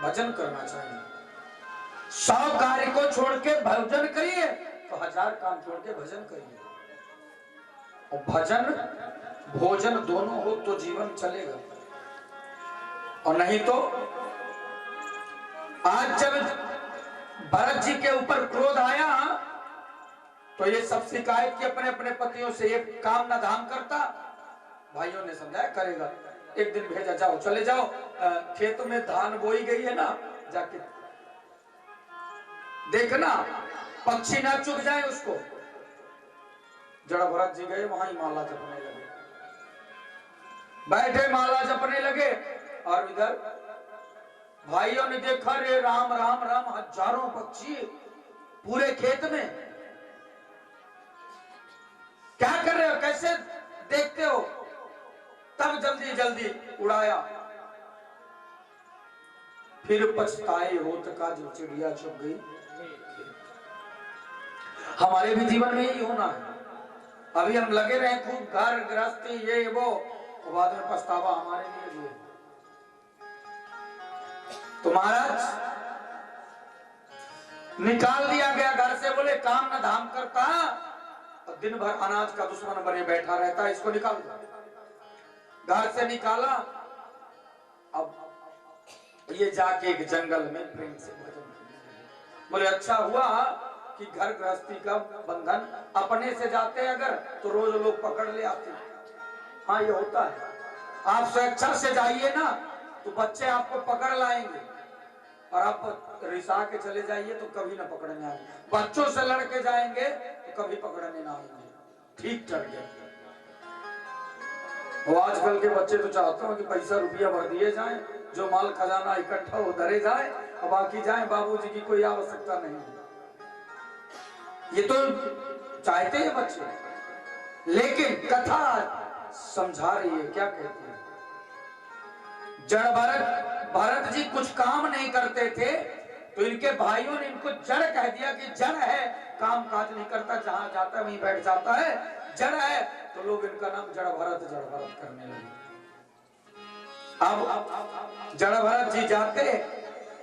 भजन करना चाहिए। 100 कार्य को छोड़ के भजन करिए तो 1000 काम छोड़ के भजन करिए। और भजन भोजन दोनों हो तो जीवन चलेगा, और नहीं तो आज जब भरत जी के ऊपर क्रोध आया तो ये सब शिकायत की अपने अपने पतियों से, ये काम ना धाम करता। भाइयों ने समझाया करेगा, एक दिन भेजा, जाओ चले जाओ, खेत में धान बोई गई है ना, जाके देखना पक्षी ना चुग जाए उसको। जड़ा भरत जी गए, वहां ही माला जपने लगे, बैठे माला जपने लगे। और इधर भाइयों ने देखा, रे राम राम राम, हजारों पक्षी पूरे खेत में। क्या कर रहे हो, कैसे देखते हो? तब जल्दी जल्दी उड़ाया। फिर पछताए होत का जो चिड़िया चुग गई। हमारे भी जीवन में यही होना है। अभी हम लगे रहे खूब घर गृहस्थी ये वो, तो बाद में पछतावा हमारे लिए भी है। तो महाराज निकाल दिया गया घर से, बोले काम न धाम करता और दिन भर अनाज का दुश्मन बने बैठा रहता, इसको निकाल दो। घर से निकाला। अब ये जाके एक जंगल में प्रेम से भजन करने। बोले अच्छा हुआ कि घर गृहस्थी का बंधन अपने से जाते अगर तो रोज लोग पकड़ ले आते। हाँ ये होता है, आप स्वेच्छा से जाइए ना तो बच्चे आपको पकड़ लाएंगे, और आप रिसा के चले जाइए तो कभी ना पकड़ने आएंगे। बच्चों से लड़के जाएंगे तो कभी पकड़ने ना आएंगे। ठीक चढ़ गया। वो आजकल के बच्चे तो चाहते हो कि पैसा रुपया भर दिए जाए, जो माल खजाना इकट्ठा हो धरे जाए और बाकी जाए, बाबूजी की कोई आवश्यकता नहीं। ये तो चाहते हैं बच्चे। लेकिन कथा समझा रही है, क्या कहती है? जड़ भरत जी कुछ काम नहीं करते थे तो इनके भाइयों ने इनको जड़ कह दिया कि जड़ है, काम काज नहीं करता, जहां जाता है वहीं बैठ जाता है, जड़ है। तो लोग इनका नाम जड़ भरत करने लगे। अब जड़ भरत जी जाते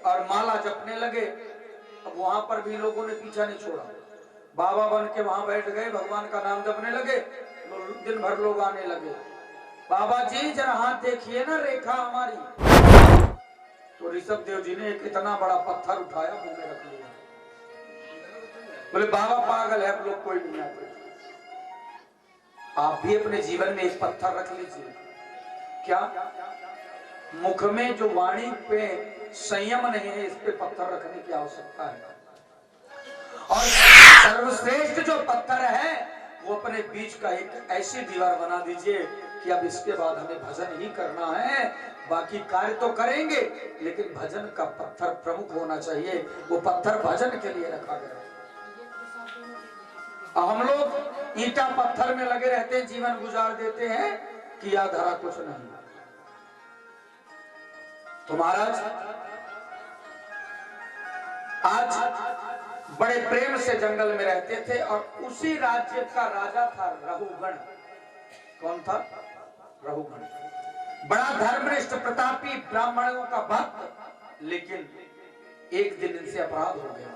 और माला जपने लगे। अब वहां पर भी लोगों ने पीछा नहीं छोड़ा, बाबा बन के वहां बैठ गए, भगवान का नाम जपने लगे। दिन भर लोग आने लगे, बाबा जी जरा हाथ देखिए ना, रेखा हमारी। तो ऋषभ देव जी ने एक इतना बड़ा पत्थर उठाया, मुंह में रख लिया। बोले बाबा पागल है, अब लोग कोई नहीं आते। आप भी अपने जीवन में एक पत्थर रख लीजिए। क्या मुख में जो वाणी पे संयम नहीं है, इस पे पत्थर रखने की आवश्यकता है। और सर्वश्रेष्ठ जो पत्थर है वो अपने बीच का एक ऐसी दीवार बना दीजिए कि अब इसके बाद हमें भजन ही करना है, बाकी कार्य तो करेंगे लेकिन भजन का पत्थर प्रमुख होना चाहिए। वो पत्थर भजन के लिए रखा गया। हम लोग ईंटा पत्थर में लगे रहते हैं, जीवन गुजार देते हैं, किया धरा कुछ नहीं। तो महाराज आज बड़े प्रेम से जंगल में रहते थे और उसी राज्य का राजा था रहुगण। कौन था? रहुगण। बड़ा धर्मनिष्ठ प्रतापी, ब्राह्मणों का भक्त। लेकिन एक दिन इनसे अपराध हो गया।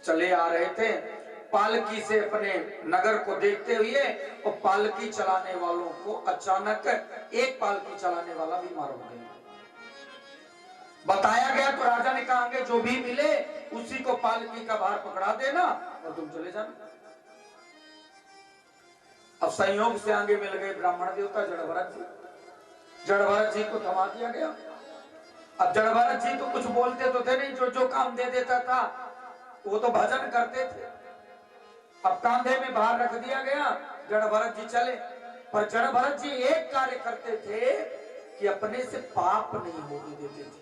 चले आ रहे थे पालकी से अपने नगर को देखते हुए, और पालकी चलाने वालों को अचानक एक पालकी चलाने वाला बीमार हो गया। बताया गया तो राजा ने कहा आगे जो भी मिले उसी को पालकी का भार पकड़ा देना और तुम चले जाना। अब संयोग से आगे मिल गए ब्राह्मण देवता जड़भरत जी। जड़भरत जी को थमा दिया गया। अब जड़भरत जी तो कुछ बोलते तो थे नहीं, जो काम दे देता था वो तो भजन करते थे। अब कांधे में भार रख दिया गया, जड़भरत जी चले। पर जड़भरत जी एक कार्य करते थे कि अपने से पाप नहीं होने देते थे।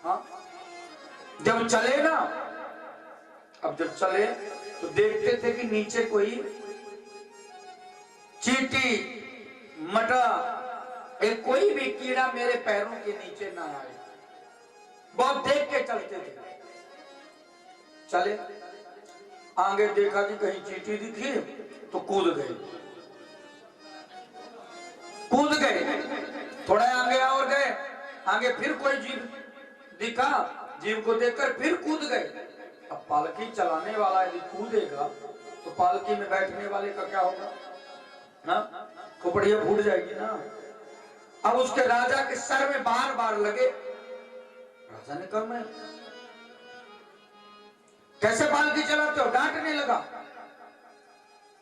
हाँ? जब चले ना, अब जब चले तो देखते थे कि नीचे कोई चींटी, मटा, एक कोई भी कीड़ा मेरे पैरों के नीचे ना आए। बहुत देख के चलते थे। चले आगे देखा कि कहीं चींटी दिखी तो कूद गए। थोड़ा आगे और गए, आगे फिर कोई जीव दिखा, जीव को देखकर फिर कूद गए। अब पालकी चलाने वाला यदि कूदेगा तो पालकी में बैठने वाले का क्या होगा ना, खोपड़ियां फूट जाएगी ना। अब उसके राजा के सर में बार बार लगे। राजा ने कहा मैं कैसे पालकी चलाते हो, डांटने लगा।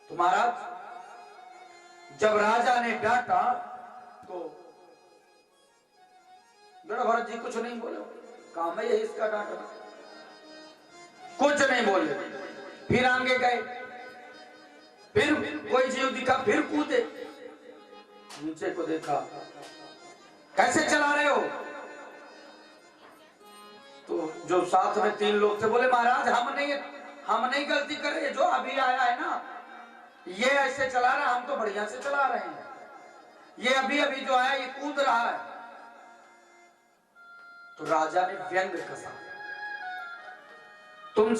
तो महाराज जब राजा ने डांटा तो जड़ भरत जी कुछ नहीं बोले, काम है इसका डांटना, कुछ नहीं बोले। फिर आगे गए, फिर कोई जीव दिखा, फिर कूदे, नीचे को देखा, कैसे चला रहे हो। तो जो साथ में 3 लोग थे बोले महाराज हम नहीं गलती कर रहे, जो अभी आया है ना ये ऐसे चला रहा, हम तो बढ़िया से चला रहे हैं, ये अभी अभी जो आया ये कूद रहा है। तो राजा ने व्यंग कसा, तुम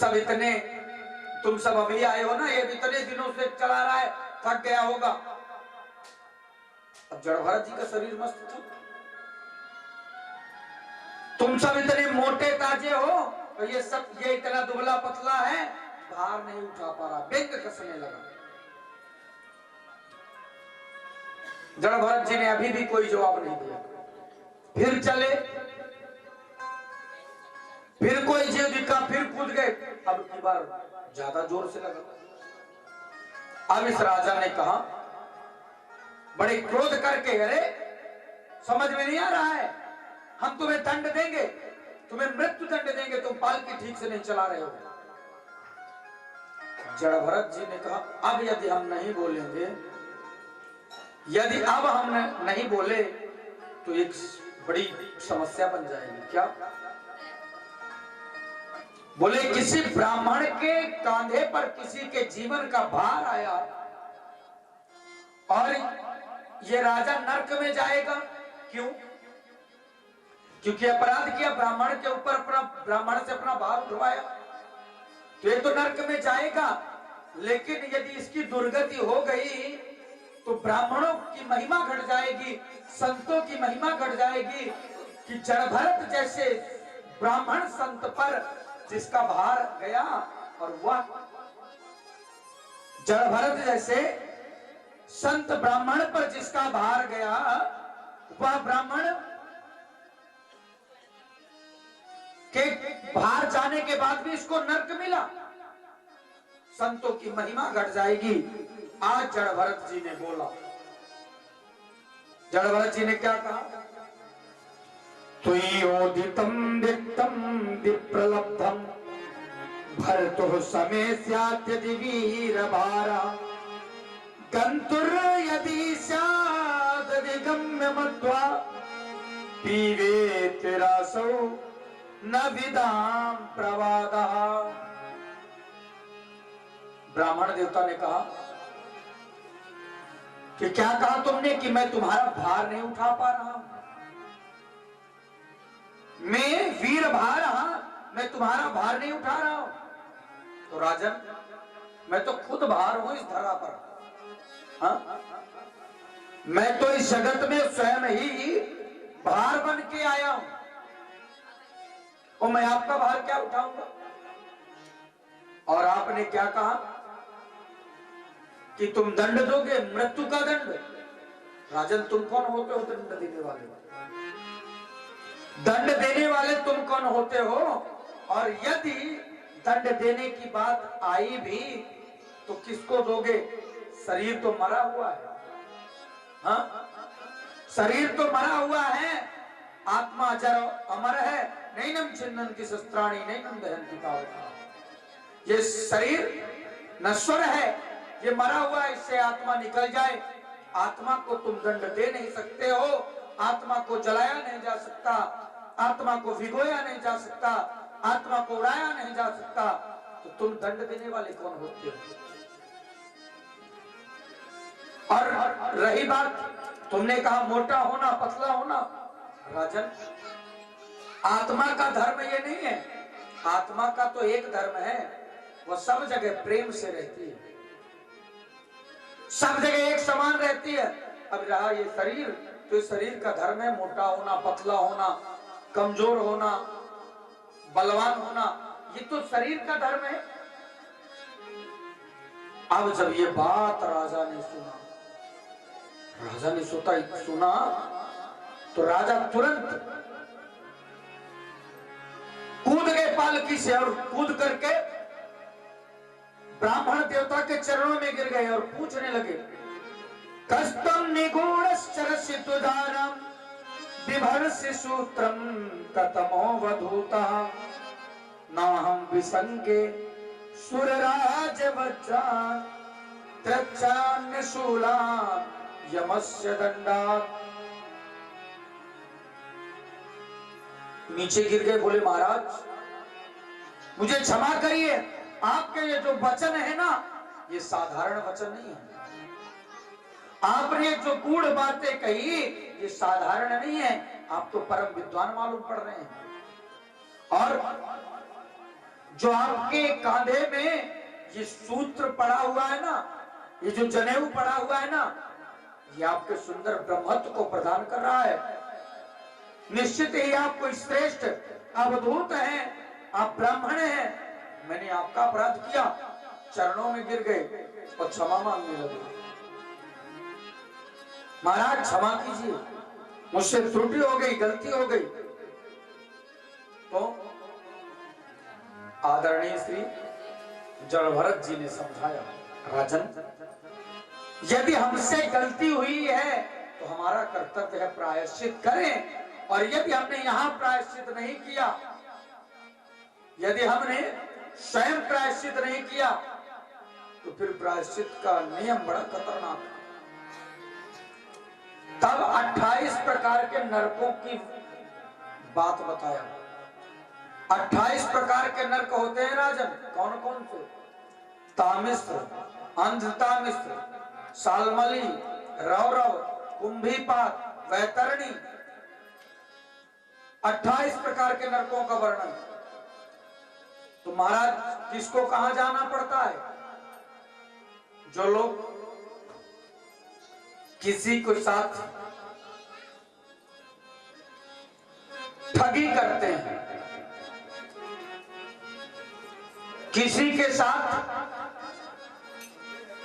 सब अभी आए हो ना, ये इतने दिनों से चला रहा है, थक गया होगा। अब जड़ भरत जी का शरीर मस्त था, तुम सब इतने मोटे ताजे हो और ये इतना दुबला पतला है, भार नहीं उठा पा रहा, व्यंग कसने लगा। जड़ भरत जी ने अभी भी कोई जवाब नहीं दिया। फिर चले, फिर कोई जीव दिखा, फिर कूद गए, अब की बार ज्यादा जोर से लगा। अब इस राजा ने कहा बड़े क्रोध करके, अरे समझ में नहीं आ रहा है, हम तुम्हें दंड देंगे, तुम्हें मृत्यु दंड देंगे, तुम पालकी ठीक से नहीं चला रहे हो। जड़ भरत जी ने कहा अब यदि हम नहीं बोलेंगे, यदि अब हम नहीं बोले तो एक बड़ी समस्या बन जाएगी। क्या? बोले किसी ब्राह्मण के कांधे पर किसी के जीवन का भार आया और ये राजा नरक में जाएगा, क्यों? क्योंकि अपराध किया, ब्राह्मण के ऊपर अपना, ब्राह्मण से अपना भार उठवाया, तो ये तो नरक में जाएगा। लेकिन यदि इसकी दुर्गति हो गई तो ब्राह्मणों की महिमा घट जाएगी, संतों की महिमा घट जाएगी कि जड़ भरत जैसे ब्राह्मण संत पर जिसका भार गया, और वह जड़ भरत जैसे संत ब्राह्मण पर जिसका भार गया, वह ब्राह्मण के भार जाने के बाद भी इसको नरक मिला, संतों की महिमा घट जाएगी। आज जड़ भरत जी ने बोला, जड़ भरत जी ने क्या कहा? तुयोदितम वित्तम विप्रलब्धम भरतुः समय स्यात् यदि वीर भारा गंतुर यदि स्यात् विगम्य मत्वा पीवेत् रासौ न विदाम प्रवादः। ब्राह्मण देवता ने कहा कि क्या कहा तुमने कि मैं तुम्हारा भार नहीं उठा पा रहा हूं, मैं वीर भार रहा, मैं तुम्हारा भार नहीं उठा रहा हूं। तो राजन मैं तो खुद भार हूं इस धरा पर, हाँ? मैं तो इस जगत में स्वयं ही भार बन के आया हूं, और मैं आपका भार क्या उठाऊंगा? और आपने क्या कहा कि तुम दंड दोगे, मृत्यु का दंड। राजन तुम कौन होते हो दंड देने वाले? दंड देने वाले तुम कौन होते हो? और यदि दंड देने की बात आई भी तो किसको दोगे? शरीर तो मरा हुआ है, हाँ? शरीर तो मरा हुआ है, आत्मा अजर अमर है। नैनम छिन्नन्ति शस्त्राणि नैनम दहन्ति पावका। ये शरीर नश्वर है, ये मरा हुआ है, इससे आत्मा निकल जाए। आत्मा को तुम दंड दे नहीं सकते हो, आत्मा को जलाया नहीं जा सकता, आत्मा को भिगोया नहीं जा सकता, आत्मा को उड़ाया नहीं जा सकता, तो तुम दंड देने वाले कौन होते हो? और रही बात, तुमने कहा मोटा होना, पतला होना, राजन आत्मा का धर्म ये नहीं है। आत्मा का तो एक धर्म है, वह सब जगह प्रेम से रहती है, सब जगह एक समान रहती है। अब रहा ये शरीर, तो शरीर का धर्म है मोटा होना, पतला होना, कमजोर होना, बलवान होना, ये तो शरीर का धर्म है। अब जब ये बात राजा ने सुना तो राजा तुरंत कूद गए पालकी से और कूद करके ब्राह्मण देवता के चरणों में गिर गए और पूछने लगे, कस्तम निगूढ़श्चरसितुदारं बिभर्षि सूत्रं कतमो वधूता नाहं विसंगे सुरराज वज्रान् त्रच्छान्य शूलान् यमस्य दंडात्। नीचे गिर गए, बोले महाराज मुझे क्षमा करिए, आपके ये जो वचन है ना ये साधारण वचन नहीं है। आपने जो गूढ़ बातें कही ये साधारण नहीं है, आप तो परम विद्वान मालूम पड़ रहे हैं। और जो आपके कांधे में ये सूत्र पड़ा हुआ है ना, ये जो जनेऊ पड़ा हुआ है ना, ये आपके सुंदर ब्रह्मत्व को प्रदान कर रहा है। निश्चित ही आप कोई श्रेष्ठ अवधूत हैं, आप ब्राह्मण हैं। मैंने आपका अपराध किया, चरणों में गिर गए और क्षमा मांगने लगे। महाराज क्षमा कीजिए, मुझसे त्रुटि हो गई, गलती हो गई। तो आदरणीय श्री जड़भरत जी ने समझाया, राजन यदि हमसे गलती हुई है तो हमारा कर्तव्य है प्रायश्चित करें, और यदि हमने यहां प्रायश्चित नहीं किया, यदि हमने स्वयं प्रायश्चित नहीं किया तो फिर प्रायश्चित का नियम बड़ा खतरनाक है। तब 28 प्रकार के नरकों की बात बताया। 28 प्रकार के नरक होते हैं राजन। कौन कौन से? तामिस्त्र, अंधतामिस्त्र, सालमली, रौरव, कुंभीपात, वैतरणी, 28 प्रकार के नरकों का वर्णन। तो महाराज किसको कहां जाना पड़ता है? जो लोग किसी के साथ ठगी करते हैं, किसी के साथ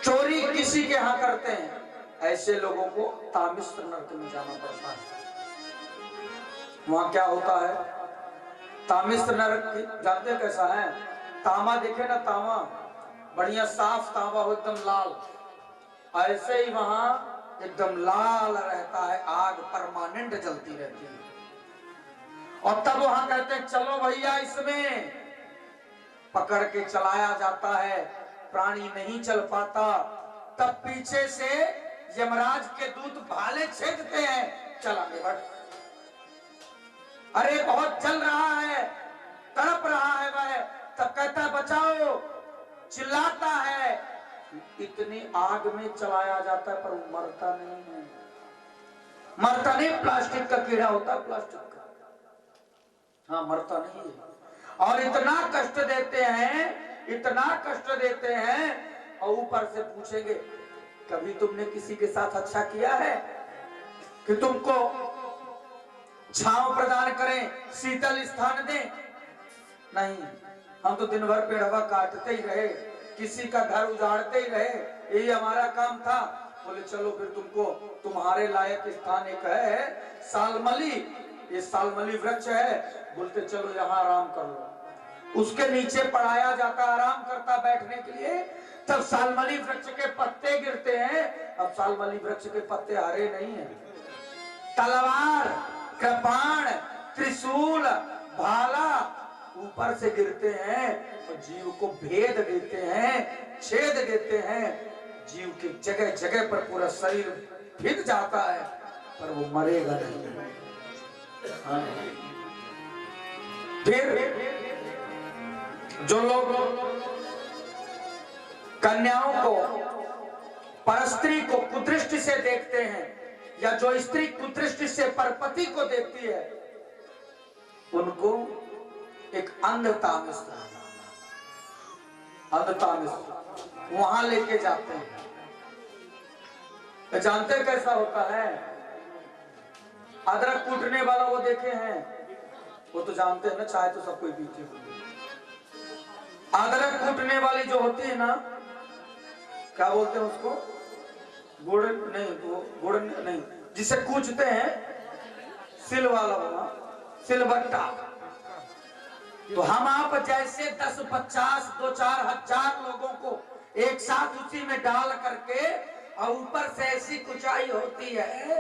चोरी किसी के यहां करते हैं, ऐसे लोगों को तामिस्त्र नरक में जाना पड़ता है। वहां क्या होता है? तामिस्त्र नरक जानते कैसा है? तांबा देखे ना, तांबा बढ़िया साफ तांबा हो, एकदम लाल, ऐसे ही वहां एकदम लाल रहता है, आग परमानेंट जलती रहती है। और तब वहां कहते हैं चलो भैया, इसमें पकड़ के चलाया जाता है, प्राणी नहीं चल पाता। तब पीछे से यमराज के दूत भाले छेदते हैं, चला निबट, अरे बहुत जल रहा है, तड़प रहा है वह। तब कहता बचाओ, चिल्लाता है, इतनी आग में चलाया जाता है पर वो मरता नहीं है। मरता नहीं, प्लास्टिक का कीड़ा होता है, प्लास्टिक का, हाँ मरता नहीं है। और इतना कष्ट देते हैं, इतना कष्ट देते हैं, और ऊपर से पूछेंगे कभी तुमने किसी के साथ अच्छा किया है कि तुमको छांव प्रदान करें, शीतल स्थान दें? नहीं, हम तो दिन भर पेड़वा काटते ही रहे, किसी का घर उजाड़ते ही रहे, यही हमारा काम था। बोले चलो फिर तुमको तुम्हारे लायक स्थान एक है सालमली, ये सालमली वृक्ष है, बोलते चलो यहाँ आराम कर लो। उसके नीचे पड़ाया जाता, आराम करता बैठने के लिए। तब सालमली वृक्ष के पत्ते गिरते हैं। अब सालमली वृक्ष के पत्ते हरे नहीं है, तलवार, कृपाण, त्रिशूल, भाला ऊपर से गिरते हैं और जीव को भेद देते हैं, छेद देते हैं। जीव की जगह जगह पर पूरा शरीर भिद जाता है पर वो मरेगा नहीं। फिर जो लोग कन्याओं को, परस्त्री को कुदृष्टि से देखते हैं, या जो स्त्री कुदृष्टि से परपति को देखती है, उनको एक अंधतामिस्त्र वहां लेके जाते हैं। तो जानते कैसा होता है? अदरक कूटने वाला वो देखे हैं, वो तो जानते हैं ना, चाय तो सब कोई पीते होंगे। अदरक कूटने वाली जो होती है ना, क्या बोलते हैं उसको, गुड़ नहीं, वो गुड़ नहीं, जिसे कूचते हैं, सिल वाला होना, सिलबट्टा। तो हम आप जैसे 10, 50, 2, 4 हजार लोगों को एक साथ उसी में डाल करके, और ऊपर से ऐसी कुचाई होती है,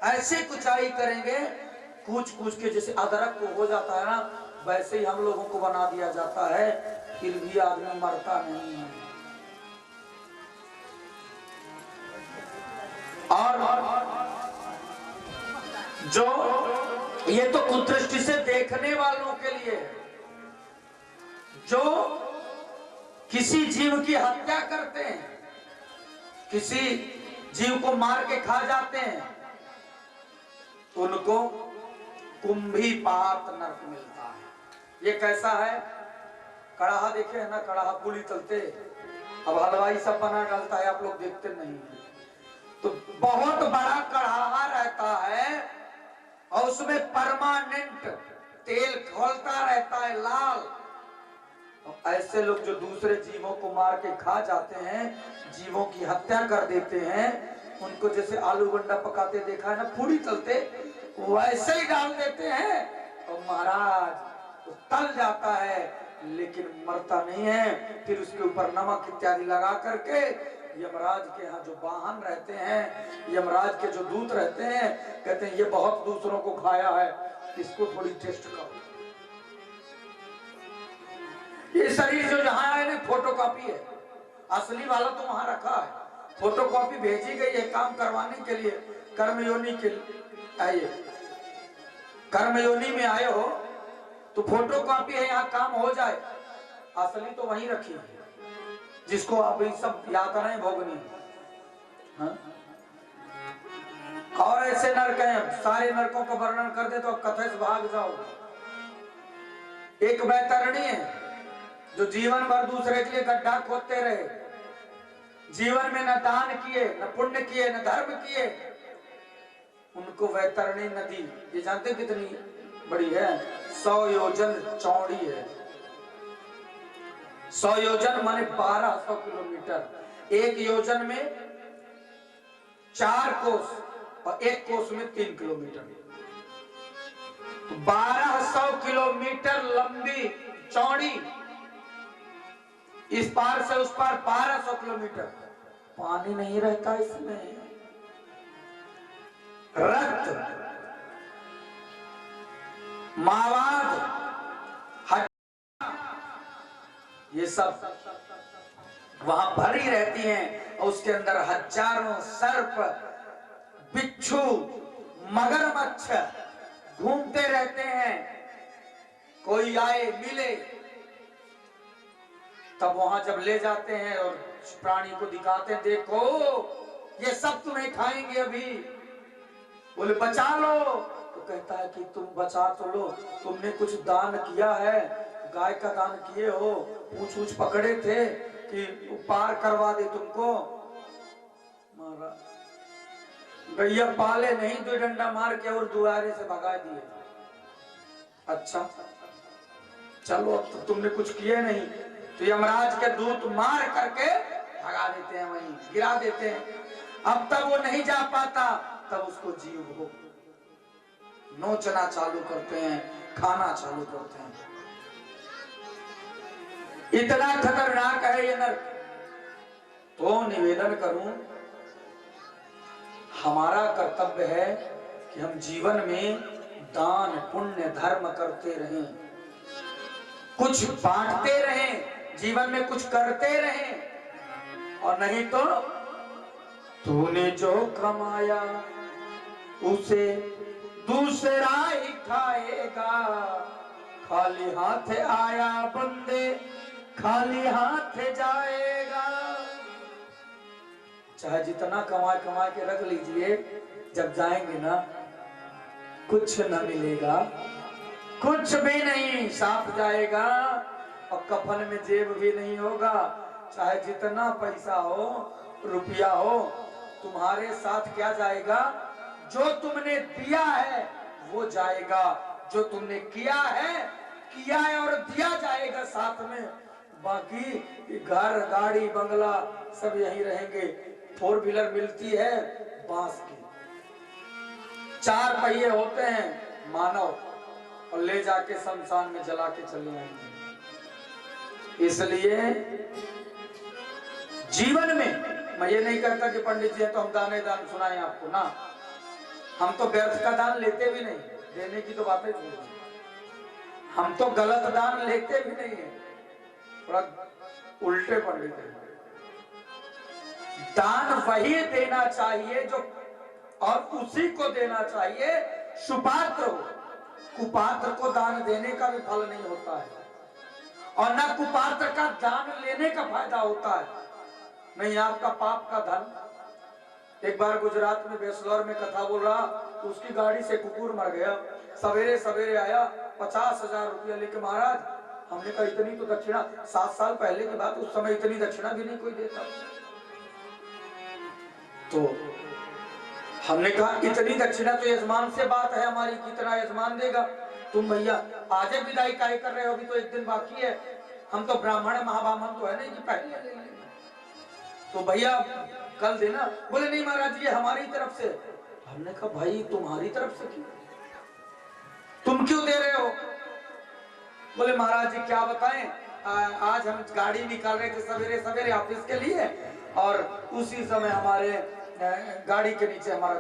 ऐसी कुचाई करेंगे, कूच कूच के जैसे अदरक को हो जाता है ना, वैसे ही हम लोगों को बना दिया जाता है, फिर भी आदमी मरता नहीं है। और जो ये तो कुदृष्टि से देखने वालों के लिए, जो किसी जीव की हत्या करते हैं, किसी जीव को मार के खा जाते हैं, उनको कुंभी पात नरक मिलता है। ये कैसा है, कड़ाहा देखे है ना, कड़ाहा पूरी तलते, अब हलवाई सब बना डालता है, आप लोग देखते नहीं है। तो बहुत बड़ा कड़ाहा रहता है और उसमें परमानेंट तेल खोलता रहता है, लाल। ऐसे लोग जो दूसरे जीवों को मार के खा जाते हैं, जीवों की हत्या कर देते हैं, उनको जैसे आलू बंडा पकाते देखा है ना, पूरी तलते, वैसे ही डाल देते हैं, और महाराज तो तल जाता है लेकिन मरता नहीं है। फिर उसके ऊपर नमक इत्यादि लगा करके यमराज के यहाँ जो वाहन रहते हैं, यमराज के जो दूत रहते हैं, कहते हैं ये बहुत दूसरों को खाया है, इसको थोड़ी टेस्ट करो। ये शरीर जो यहाँ है ना, फोटोकॉपी है, असली वाला तो वहां रखा है, फोटोकॉपी भेजी गई है काम करवाने के लिए। कर्मयोनि के आइए, कर्मयोनि में आए हो तो फोटोकॉपी है, यहाँ काम हो जाए, असली तो वहीं रखी है, जिसको आप सब यातनाएं भोगनी। हाँ? और ऐसे नरक हैं, सारे नरकों का वर्णन कर दे तो कथा से भाग जाओ। एक वैतरणी है जो जीवन भर दूसरे के लिए गड्ढा खोदते रहे, जीवन में न दान किए, न पुण्य किए, न धर्म किए, उनको वैतरणी नदी, ये जानते कितनी बड़ी है, 100 योजन चौड़ी है। 100 योजन माने 1200 किलोमीटर। एक योजन में 4 कोस और एक कोस में 3 किलोमीटर, 1200 किलोमीटर लंबी चौड़ी, इस पार से उस पार 1200 किलोमीटर। पानी नहीं रहता इसमें, रक्त, मावाद, ये सब वहां भरी रहती हैं, और उसके अंदर हजारों सर्प, बिच्छू, मगरमच्छ घूमते रहते हैं। कोई आए मिले तब वहां जब ले जाते हैं और प्राणी को दिखाते हैं, देखो ये सब तुम्हें खाएंगे अभी, बोले बचा लो, तो कहता है कि तुम बचा तो लो, तुमने कुछ दान किया है, गाय का दान किए हो, पूछ पकड़े थे कि पार करवा दे तुमको, मारा गैया पाले नहीं, 2 डंडा मार के और दुआरे से भगा दिए। अच्छा चलो, अब तो तुमने कुछ किए नहीं, तो यमराज के दूत मार करके भगा देते हैं, वहीं गिरा देते हैं। अब तब वो नहीं जा पाता, तब उसको जीव को नोचना चालू करते हैं, खाना चालू करते हैं। इतना खतरनाक है ये नरक। तो निवेदन करूं, हमारा कर्तव्य है कि हम जीवन में दान पुण्य धर्म करते रहें, कुछ बांटते रहें, जीवन में कुछ करते रहें, और नहीं तो तूने जो कमाया उसे दूसरा ही खाएगा, खाली हाथ आया बंदे खाली हाथ जाएगा। चाहे जितना कमा के रख लीजिए, जब जाएंगे ना कुछ न मिलेगा, कुछ भी नहीं, साफ जाएगा, और कफन में जेब भी नहीं होगा। चाहे जितना पैसा हो, रुपया हो, तुम्हारे साथ क्या जाएगा, जो तुमने दिया है वो जाएगा, जो तुमने किया है और दिया जाएगा साथ में। बाकी घर गाड़ी बंगला सब यहीं रहेंगे। 4 व्हीलर मिलती है बांस की, 4 पहिए होते हैं मानव, और ले जाके शमशान में जला के चले आएंगे। इसलिए जीवन में मैं ये नहीं कहता कि पंडित जी है तो हम दान सुनाएं आपको ना, हम तो व्यर्थ का दान लेते भी नहीं, देने की तो बातें छोड़, हम तो गलत दान लेते भी नहीं है, थोड़ा उल्टे पंडित है। दान वही देना चाहिए जो, और उसी को देना चाहिए सुपात्र हो। कुपात्र को दान देने का भी फल नहीं होता है, और न कुपात्र का दान लेने का फायदा होता है। नहीं आपका पाप का धन। एक बार गुजरात में बेसलौर में कथा बोल रहा, तो उसकी गाड़ी से कुकुर मर गया। सवेरे सवेरे आया, 50,000 रुपया लेके, महाराज हमने कहा इतनी तो दक्षिणा, 7 साल पहले की बात, उस समय इतनी दक्षिणा भी नहीं कोई देता। तो हमने कहा इतनी दक्षिणा तो यजमान से बात है हमारी, कितना यजमान देगा। तुम भैया आज विदाई काय कर रहे हो, अभी तो 1 दिन बाकी है, हम तो ब्राह्मण महाब्राह्मण तो है नहीं कि पहले ले लेंगे, तो भैया कल देना। बोले नहीं महाराज ये हमारी तरफ से। हमने कहा भाई तुम्हारी तरफ से क्यों, तुम क्यों दे रहे हो? बोले महाराज जी क्या बताएं, आज हम गाड़ी निकाल रहे थे सवेरे सवेरे ऑफिस के लिए, और उसी समय हमारे गाड़ी के नीचे हमारा